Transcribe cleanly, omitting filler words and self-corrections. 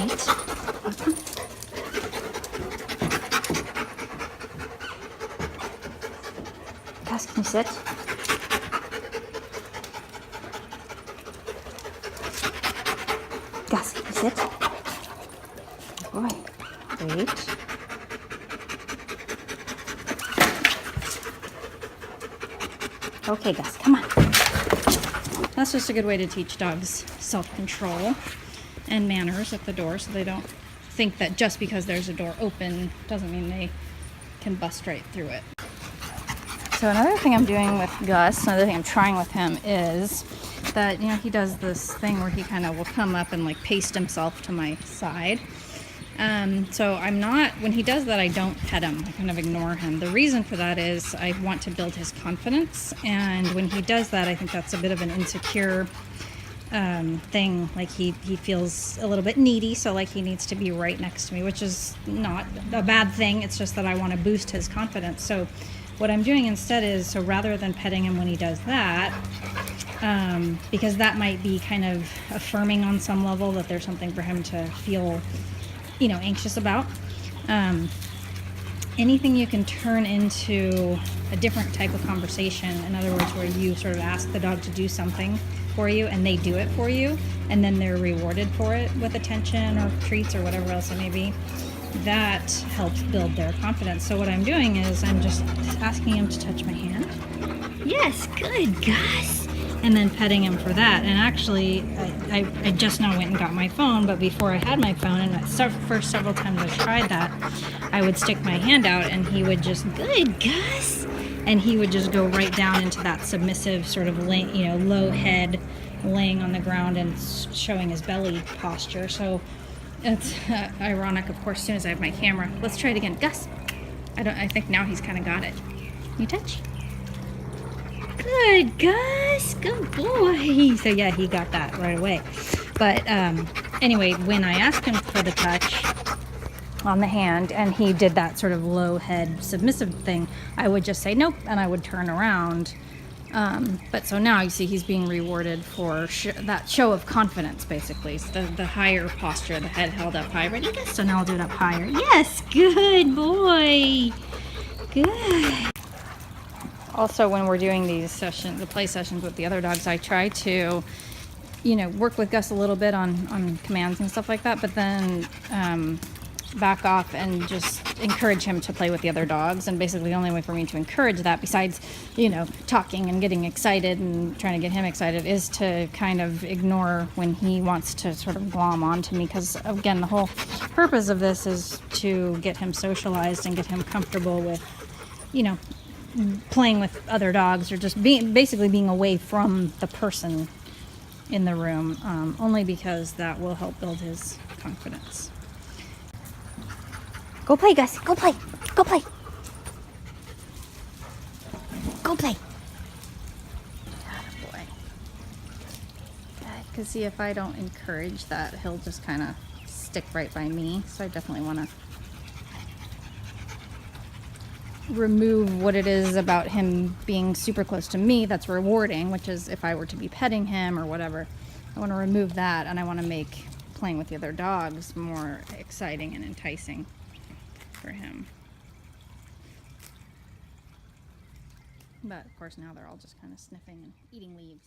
Great. Gus, can you sit? Gus, can you sit? Good boy. Great. Okay, Gus, come on. That's just a good way to teach dogs self-control and manners at the door, so they don't think that just because there's a door open doesn't mean they can bust right through it. So another thing I'm doing with Gus, another thing I'm trying with him is that, you know, he does this thing where he kind of will come up and like paste himself to my side. So I'm not, when he does that, I don't pet him. I kind of ignore him. The reason for that is I want to build his confidence. And when he does that, I think that's a bit of an insecure thing. Like he feels a little bit needy. So like he needs to be right next to me, which is not a bad thing. It's just that I want to boost his confidence. So what I'm doing instead is, so rather than petting him when he does that, because that might be kind of affirming on some level that there's something for him to feel, you know, anxious about. Anything you can turn into a different type of conversation, in other words, where you sort of ask the dog to do something for you and they do it for you, and then they're rewarded for it with attention or treats or whatever else it may be, that helps build their confidence. So what I'm doing is I'm just asking him to touch my hand. Yes, good, Gus. And then petting him for that. And actually, I just now went and got my phone, but before I had my phone, and the first several times I tried that, I would stick my hand out and he would just, good, Gus. And he would just go right down into that submissive sort of, low head, laying on the ground and showing his belly posture. So it's ironic, of course, as soon as I have my camera. Let's try it again. Gus. I think now he's kind of got it. You touch? Good, Gus. Good boy. So yeah, he got that right away. But anyway, when I asked him for the touch on the hand and he did that sort of low head submissive thing, I would just say nope and I would turn around. But so now you see he's being rewarded for that show of confidence, basically. So the higher posture, the head held up high. Ready? So now I'll do it up higher. Yes, good boy. Good. Also, when we're doing these sessions, the play sessions with the other dogs, I try to, work with Gus a little bit on commands and stuff like that, but then back off and just encourage him to play with the other dogs. And basically the only way for me to encourage that, besides, talking and getting excited and trying to get him excited, is to kind of ignore when he wants to sort of glom onto me. Because again, the whole purpose of this is to get him socialized and get him comfortable with, playing with other dogs, or just basically being away from the person in the room, only because that will help build his confidence. Go play, Gus. Go play. Go play. Go play. Atta boy. Because see, if I don't encourage that, he'll just kind of stick right by me. So I definitely want to remove what it is about him being super close to me that's rewarding, which is if I were to be petting him or whatever. I want to remove that, and I want to make playing with the other dogs more exciting and enticing for him. But of course now they're all just kind of sniffing and eating leaves.